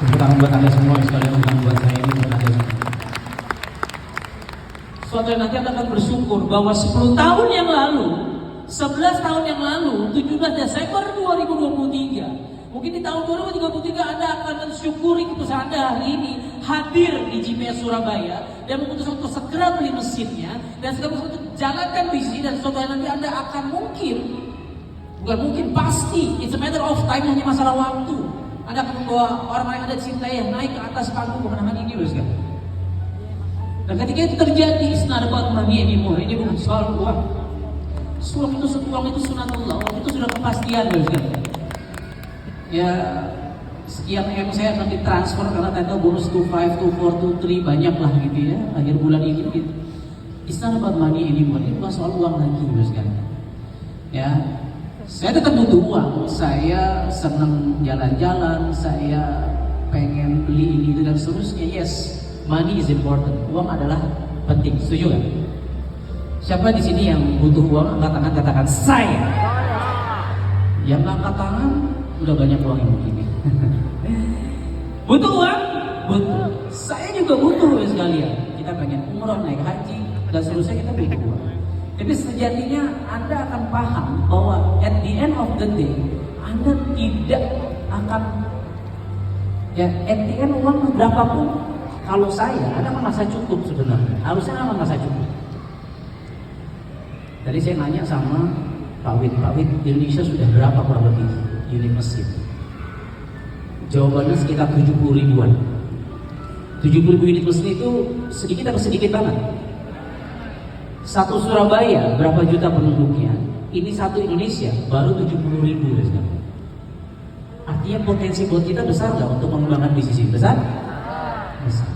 Tepuk tangan buat Anda semua, sekalian bukan buat saya, ini buat Anda semua. Suatu yang nanti Anda akan bersyukur bahwa 10 tahun yang lalu, 11 tahun yang lalu, 17 Desember 2023, mungkin di tahun 2033 Anda akan mensyukuri keputusan Anda hari ini hadir di GPS Surabaya dan memutuskan untuk segera beli mesinnya dan segera untuk jalankan bisnis, dan suatu hari nanti Anda akan bukan mungkin, pasti, it's a matter of time, hanya masalah waktu. Anda akan membawa orang-orang yang Anda cintai yang naik ke atas panggung kemenangan ini, kan? Dan ketika itu terjadi, it's not about money anymore. Ini bukan soal uang. Uang itu sunatullah, uang itu sudah kepastian, kan? Ya, sekian M saya akan ditransfer karena tanda bonus 25, 24, 23 banyak lah gitu ya, akhir bulan ini gitu. It's not about money anymore. Ini bukan soal uang lagi, kan? Ya, saya tetap butuh uang. Saya senang jalan-jalan, saya pengen beli ini itu dan seterusnya. Yes, money is important. Uang adalah penting. Setuju kan? Siapa di sini yang butuh uang? Angkat tangan, katakan saya. Yang angkat tangan udah banyak uang yang begini. Butuh uang? Butuh. Saya juga butuh ya sekalian. Kita pengen umroh, naik haji dan seterusnya, kita butuh uang. Tapi sejatinya Anda akan paham bahwa at the end of the day Anda tidak akan, ya at the end uang berapapun, kalau saya Anda merasa cukup sebenarnya. Harusnya Anda merasa cukup. Tadi saya nanya sama Pak Wid, Indonesia sudah berapa kurang lebih unit mesin? Jawabannya sekitar 70 ribuan. 70 ribu unit mesin itu sedikit atau sedikit banget? Satu Surabaya berapa juta penduduknya? Ini satu Indonesia baru 70 ribu. Artinya potensi buat kita besar nggak untuk mengembangkan bisnis ini? Besar? Besar.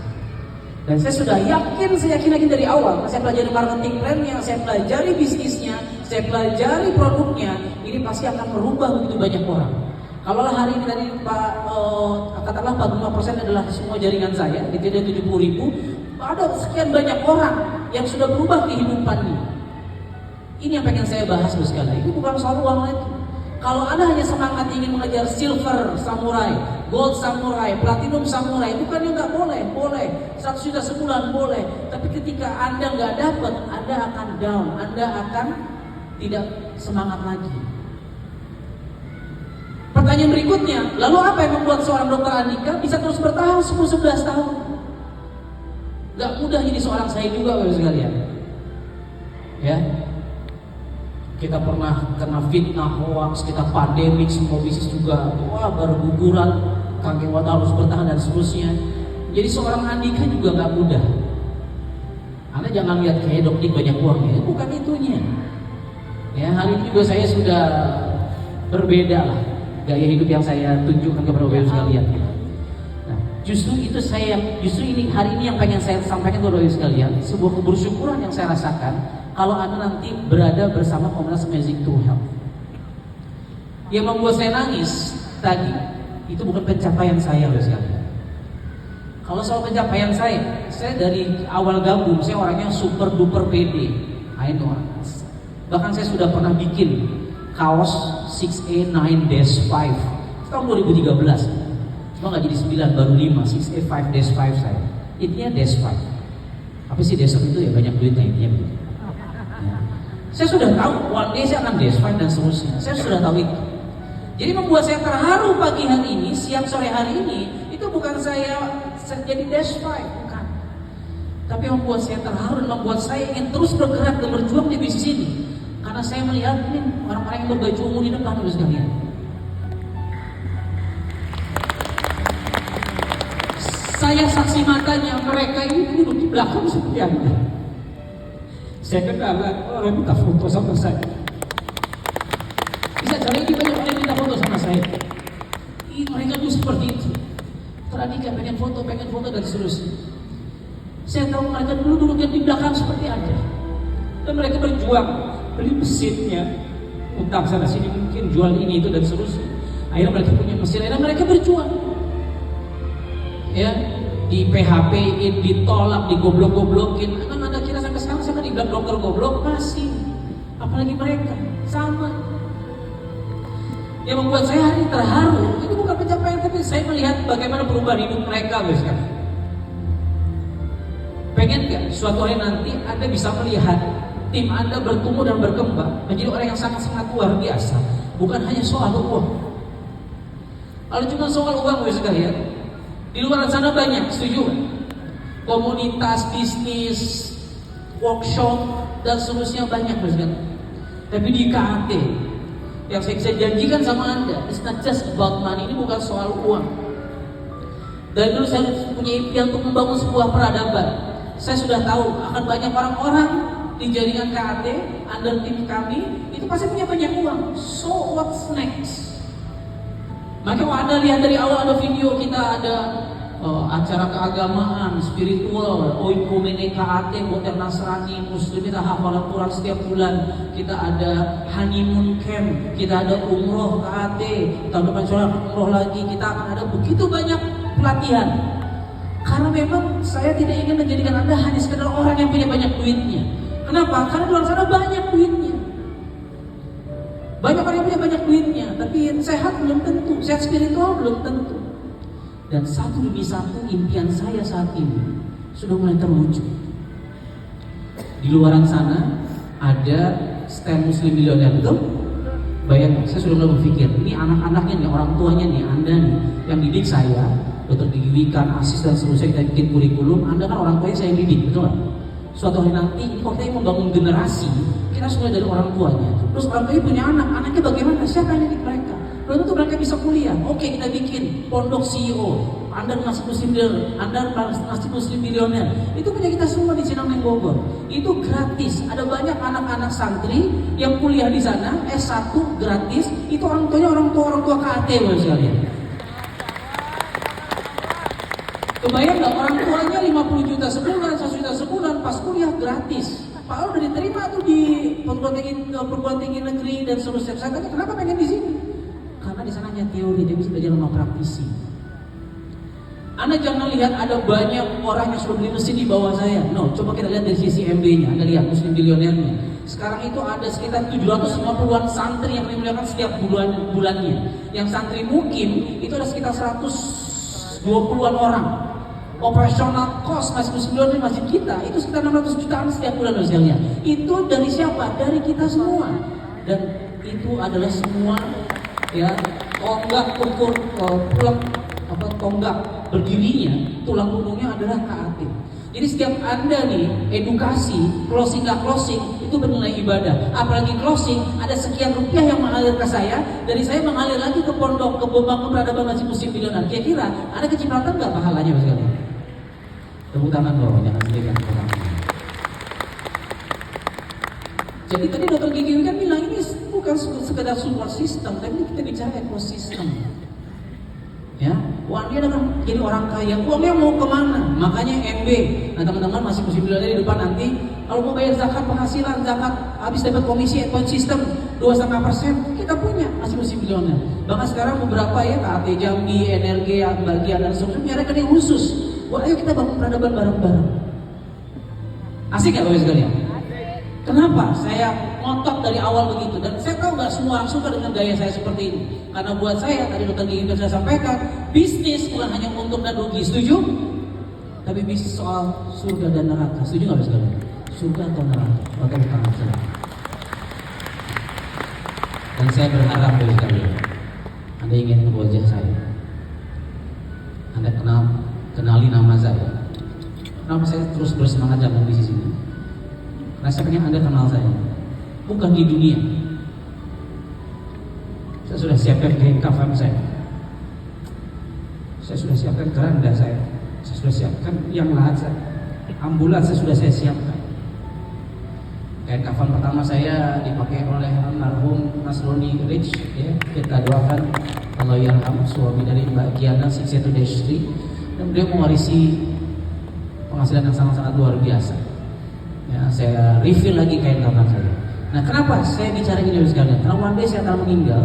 Dan saya sudah yakin, saya yakin dari awal. Saya pelajari marketing plan-nya, saya pelajari bisnisnya, saya pelajari produknya. Ini pasti akan merubah begitu banyak orang. Kalau hari ini tadi katakanlah 45% adalah semua jaringan saya, itu ada 70 ribu. Ada sekian banyak orang yang sudah berubah kehidupannya. Ini yang pengen saya bahas sekali. Itu bukan soal uang lagi. Kalau Anda hanya semangat ingin mengejar silver samurai, gold samurai, platinum samurai, bukannya nggak boleh, boleh. 100 juta sebulan boleh. Tapi ketika Anda nggak dapat, Anda akan down, Anda akan tidak semangat lagi. Pertanyaan berikutnya, lalu apa yang membuat seorang dokter Andika bisa terus bertahan 10-11 tahun? Gak mudah ini seorang saya juga, Bapak sekalian. Ya, kita pernah kena fitnah, hoax, kita pandemik, semua bisnis juga berguguran, Kang Wata harus bertahan dan seterusnya. Jadi seorang Andika juga gak mudah. Anda jangan lihat kayak dokter banyak uang ya, bukan itunya. Ya, hari ini juga saya sudah berbeda lah gaya hidup yang saya tunjukkan kepada Bapak sekalian. Justru ini hari ini yang pengen saya sampaikan kepada Bapak sekalian, sebuah kebersyukuran yang saya rasakan kalau Anda nanti berada bersama komunitas Amazing to Health. Yang membuat saya nangis tadi itu bukan pencapaian saya, Bapak sekalian. Kalau soal pencapaian saya dari awal gabung saya orangnya super duper pede. I know. Bahkan saya sudah pernah bikin kaos 6A 9-5 tahun 2013. Cuma nggak jadi 9, baru 5, 6A 5-5 saya. Intinya -5. Apa sih -5 itu ya, banyak duitnya intinya. Ya. Saya sudah tahu, one day saya akan -5 dan seterusnya. Saya sudah tahu itu. Jadi membuat saya terharu pagi hari ini, siang sore hari ini, itu bukan saya jadi -5, bukan. Tapi membuat saya terharu dan membuat saya ingin terus bergerak dan berjuang di bisnis ini. Karena saya melihat ini orang-orang yang berbaju ungu di depan, terus sekalian. Saya saksi matanya, mereka ini duduk di belakang seperti Anda. Saya kenal orang minta foto sama saya. Bisa cari ini banyak orang yang minta foto sama saya. Mereka tuh seperti itu. Teranika pengen foto dan seterusnya. Saya tahu mereka dulu duduknya di belakang seperti Anda. Dan mereka berjuang, beli mesinnya, utang sana sini mungkin, jual ini itu dan seterusnya. Akhirnya mereka punya mesin, akhirnya mereka berjuang. Ya, di PHP-in, ditolak, digoblok-goblokin. Kan Anda kira sampai sekarang saya kan dibilang dokter goblok? Masih. Apalagi mereka, sama. Yang membuat saya hari ini terharu, itu bukan pencapaian, tapi saya melihat bagaimana perubahan hidup mereka, guys kan. Pengen gak suatu hari nanti Anda bisa melihat tim Anda bertumbuh dan berkembang menjadi orang yang sangat-sangat luar biasa, bukan hanya soal uang. Kalau cuma soal uang, guys sekalian, di luar sana banyak, setuju? Komunitas, bisnis, workshop dan seterusnya banyak, guys kan. Tapi di KAT yang saya bisa janjikan sama Anda, it's not just about money, ini bukan soal uang. Dari dulu saya punya impian untuk membangun sebuah peradaban. Saya sudah tahu akan banyak orang-orang di jaringan KAT, under tim kami, itu pasti punya banyak uang. So what's next? Maka kalau Anda lihat dari awal ada video kita ada acara keagamaan, spiritual, oikumene KAT, hotel Nasrani, Muslim, kita hafalan Quran setiap bulan, kita ada honeymoon camp, kita ada umroh KAT, tahun depan insya umroh lagi, kita akan ada begitu banyak pelatihan. Karena memang saya tidak ingin menjadikan Anda hanya sekedar orang yang punya banyak duitnya. Kenapa? Karena di luar sana banyak duitnya. Banyak orang yang punya banyak duitnya, tapi yang sehat belum tentu, sehat spiritual belum tentu. Dan satu demi satu impian saya saat ini sudah mulai terwujud. Di luaran sana ada stand Muslim Millionaire, betul? Bayangkan, saya sudah mulai berpikir, ini anak-anaknya nih, orang tuanya nih, Anda nih, yang didik saya, Dr. Gigi Wikan, Asis dan seterusnya, kita bikin kurikulum. Anda kan orang tuanya saya yang didik, betul? Suatu hari nanti, kalau kita membangun generasi, kita semua dari orang tuanya. Terus orang tuanya punya anak, anaknya bagaimana? Siapa yang didik mereka? Belum tentu mereka bisa kuliah. Oke, kita bikin pondok CEO. Anda masih Muslim Millionaire, Anda masih Muslim Millionaire. Itu punya kita semua di Cinang Bogor. Itu gratis. Ada banyak anak-anak santri yang kuliah di sana, S1 gratis. Itu orang tua KAT, Bapak sekalian. Kebayang nggak, orang tuanya 50 juta sebulan, 1 juta sebulan, pas kuliah gratis. Pak Al udah diterima tuh di perguruan tinggi negeri dan seterusnya. Saya tanya, kenapa pengen di sini? Karena di sana hanya teori, dia bisa belajar sama praktisi. Anda jangan lihat ada banyak orang yang sudah beli mesin di bawah saya. No, coba kita lihat dari sisi MB-nya. Anda lihat Muslim Millionaire-nya. Sekarang itu ada sekitar 750-an santri yang dimuliakan setiap bulannya. Yang santri mukim itu ada sekitar 120-an orang. Operational cost Muslim Millionaire masjid kita itu sekitar 600 jutaan setiap bulan hasilnya. Itu dari siapa? Dari kita semua. Dan itu adalah semua ya tonggak ukur tonggak berdirinya, tulang punggungnya adalah KAT. Jadi setiap Anda nih edukasi, closing nggak closing itu bernilai ibadah. Apalagi closing ada sekian rupiah yang mengalir ke saya, dari saya mengalir lagi ke pondok, ke Bangun Peradaban Masjid Muslim Millionaire. Kira-kira ada kecipratan nggak pahalanya sekalian? Tepuk tangan dong, jangan sendirian orang. Jadi tadi Dr. Gigi kan bilang ini bukan sekedar support system, tapi kita bicara ekosistem. Ya, uang dia akan jadi orang kaya. Uangnya mau kemana? Makanya MB. Nah teman-teman masih Muslim Millionaire di depan nanti, kalau mau bayar zakat penghasilan, zakat habis dapat komisi ekosistem 2,5%, kita punya masih Muslim Millionaire. Bahkan sekarang beberapa ya KAT Jambi, Energi, bagian dan seterusnya punya rekening khusus. Wah, ayo kita bangun peradaban bareng-bareng. Asik ya Bapak sekalian? Kenapa saya ngotot dari awal begitu? Dan saya tahu nggak semua orang suka dengan gaya saya seperti ini. Karena buat saya, tadi Dr. Gigi saya sampaikan, bisnis bukan hanya untung dan rugi, setuju? Tapi bisnis soal surga dan neraka, setuju nggak sekalian? Surga atau neraka? Atau tangan saya. Dan saya berharap dari sekalian, Anda ingin wajah saya, Anda kenali nama saya. Kenapa saya terus bersemangat dalam bisnis ini? Karena saya pengen Anda kenal saya, bukan di dunia. Saya sudah siapkan kain kafan saya sudah siapkan keranda saya sudah siapkan yang lahat saya, ambulans sudah saya siapkan. Kain kafan pertama saya dipakai oleh almarhum Mas Roni Rich, ya. Kita doakan Allah yarham, suami dari Mbak Kiana Siksetu Destri, dan beliau mewarisi penghasilan yang sangat-sangat luar biasa. Ya, saya refill lagi kain kafan saya. Nah, kenapa saya bicara ini sekalian? Karena one day saya akan meninggal,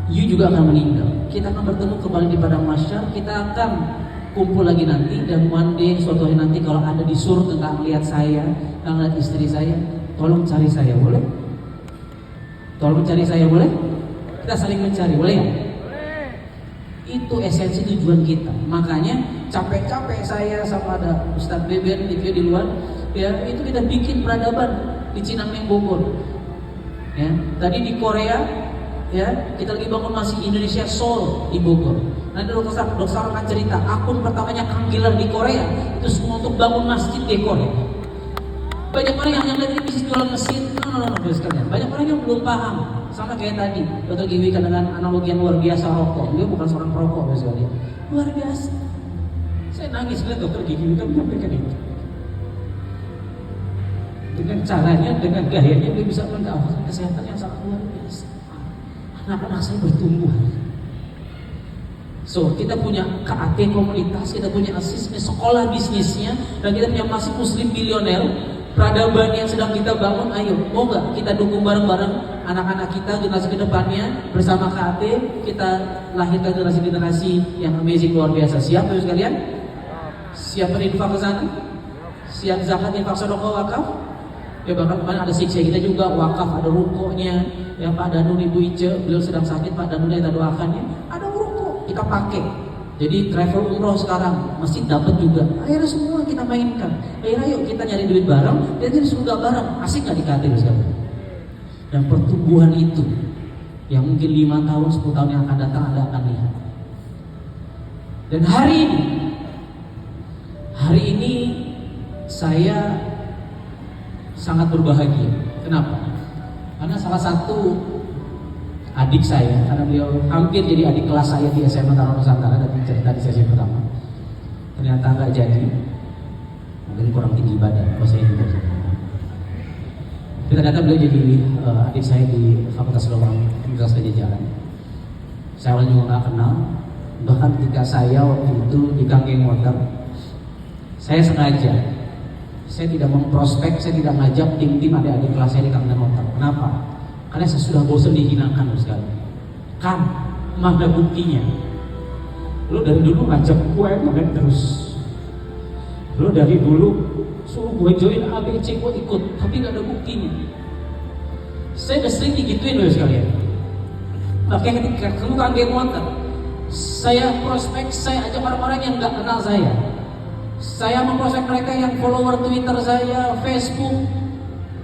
you juga akan meninggal. Kita akan bertemu kembali di padang mahsyar. Kita akan kumpul lagi nanti, dan one day suatu hari nanti kalau ada di surga nggak melihat saya, nggak melihat istri saya, tolong cari saya, boleh? Tolong cari saya, boleh? Kita saling mencari, boleh nggak? Itu esensi tujuan kita. Makanya capek-capek saya sama ada Ustadz Beben di luar, ya itu kita bikin peradaban di Cinangning Bogor. Ya, tadi di Korea, ya kita lagi bangun masjid Indonesia Seoul di Bogor. Nanti dokter akan cerita akun pertamanya Kang Gilar di Korea itu semua untuk bangun masjid di Korea. Banyak orang yang lihat ini bisnis jualan mesin, sekalian. Banyak orang yang belum paham. Sama kayak tadi, Dr. Giwi kan dengan analogi yang luar biasa rokok. Dia bukan seorang perokok sekalian. Luar biasa. Saya nangis lihat Dr. Giwi kan menyampaikan itu. Dengan caranya, dengan gayanya dia bisa mendakwahkan kesehatan yang sangat luar biasa. Anak-anak saya bertumbuh. So, kita punya KAT komunitas, kita punya asisnya sekolah bisnisnya, dan kita punya masih muslim bilioner. Peradaban yang sedang kita bangun, ayo, mau nggak kita dukung bareng-bareng anak-anak kita, generasi kedepannya bersama KAT, kita lahirkan generasi-generasi yang amazing, luar biasa. Siap ya sekalian? Siap berinfak ke sana? Siap zakat, infak, sedekah, wakaf? Ya bahkan kemarin ada siksa kita juga, wakaf, ada rukonya. Ya Pak Danun, Ibu Ice, beliau sedang sakit, Pak Danun kita doakan ya. Ada ruko, kita pakai. Jadi travel umroh sekarang masih dapat juga. Akhirnya semua kita mainkan. Akhirnya yuk kita nyari duit bareng, dan jadi surga bareng. Asik nggak dikatain sekarang? Dan pertumbuhan itu yang mungkin 5 tahun, 10 tahun yang akan datang Anda akan lihat. Dan hari ini saya sangat berbahagia. Kenapa? Karena salah satu adik saya, karena beliau hampir jadi adik kelas saya di SMA Taruna Nusantara, dan cerita di sesi pertama. Ternyata nggak jadi, mungkin kurang tinggi badan, kalau saya juga. Ternyata beliau jadi adik saya di Fakultas Kedokteran Universitas Pajajaran. Saya awalnya juga nggak kenal, bahkan ketika saya waktu itu di Kangkeng Water, saya sengaja, saya tidak memprospek, saya tidak ngajak tim-tim adik-adik kelas saya di Kangkeng Water. Kenapa? Karena saya sudah bosan dihinakan sekali. Kan, mana buktinya? Lo dari dulu ngajak gue main terus. Lo dari dulu suruh gue join ABC, gue ikut, tapi gak ada buktinya. Saya udah sering digituin loh sekalian. Makanya ketika kamu Kangkeng Water, saya prospek, saya ajak orang-orang yang gak kenal saya. Saya memprospek mereka yang follower Twitter saya, Facebook.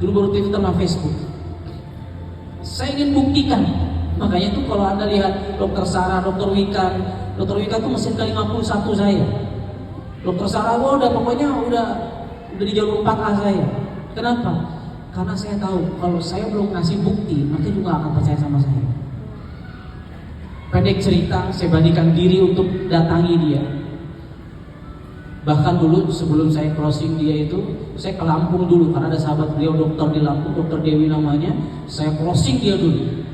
Dulu baru Twitter sama Facebook. Saya ingin buktikan. Makanya tuh kalau Anda lihat Dr. Sarah, Dr. Wikan tuh mesin ke-51 saya. Dr. Sarah udah pokoknya udah di jalur 4A saya. Kenapa? Karena saya tahu kalau saya belum ngasih bukti, mereka juga akan percaya sama saya. Pendek cerita, saya bandingkan diri untuk datangi dia. Bahkan dulu sebelum saya crossing dia itu, saya ke Lampung dulu karena ada sahabat beliau dokter di Lampung, Dokter Dewi namanya. Saya crossing dia dulu.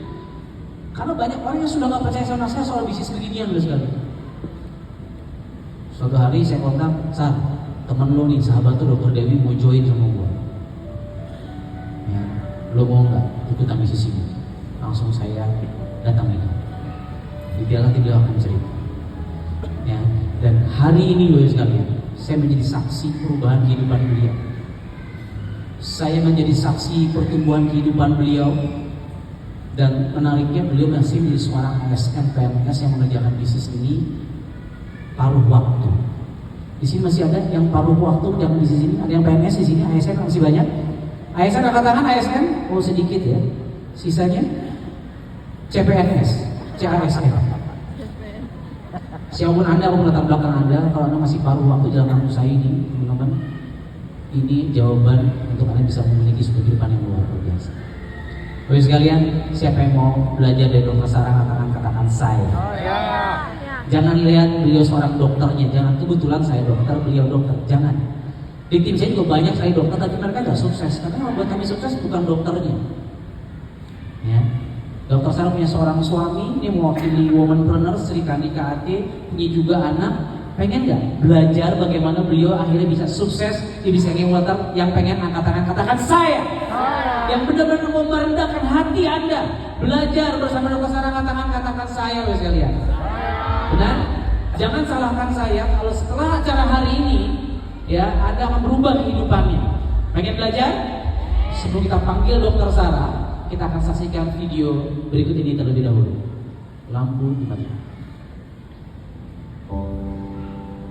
Karena banyak orang yang sudah nggak percaya sama saya soal bisnis beginian loh sekali. Suatu hari saya kontak, Sar, temen lo nih, sahabat tuh Dokter Dewi mau join sama gua. Ya, lo mau nggak ikutan bisnis ini? Langsung saya datang itu. Dia nanti beliau akan cerita. Ya, dan hari ini loh sekalian, saya menjadi saksi perubahan kehidupan beliau. Saya menjadi saksi pertumbuhan kehidupan beliau. Dan menariknya beliau masih menjadi seorang ASN PNS yang mengerjakan bisnis ini paruh waktu. Di sini masih ada yang paruh waktu mengerjakan bisnis ini. Ada yang PNS di sini, ASN masih banyak. ASN angkat tangan, ASN, oh sedikit ya. Sisanya CPNS, CASN. Siapapun Anda, apapun latar belakang Anda, kalau Anda masih paruh waktu dalam waktu saya ini, teman-teman, ini jawaban untuk Anda bisa memiliki sebuah kehidupan yang luar biasa. Bapak sekalian, siapa yang mau belajar dari Dr. Sarah, katakan saya. Oh, ya. Jangan lihat beliau seorang dokternya, jangan kebetulan saya dokter, beliau dokter, jangan. Di tim saya juga banyak saya dokter, tapi mereka nggak sukses. Karena yang membuat kami sukses bukan dokternya. Ya. Dr. Sarah punya seorang suami, ini mewakili womanpreneur, Sri Kandi KAT, punya juga anak. Pengen nggak belajar bagaimana beliau akhirnya bisa sukses di bisnis water? Yang pengen angkat tangan, katakan saya. Yang benar-benar mau merendahkan hati Anda, belajar bersama Dr. Sarah, katakan saya, wes sekalian. Benar? Jangan salahkan saya kalau setelah acara hari ini, ya Anda akan berubah kehidupannya. Pengen belajar? Sebelum kita panggil Dr. Sarah, kita akan saksikan video berikut ini terlebih dahulu. Lampu dimatikan.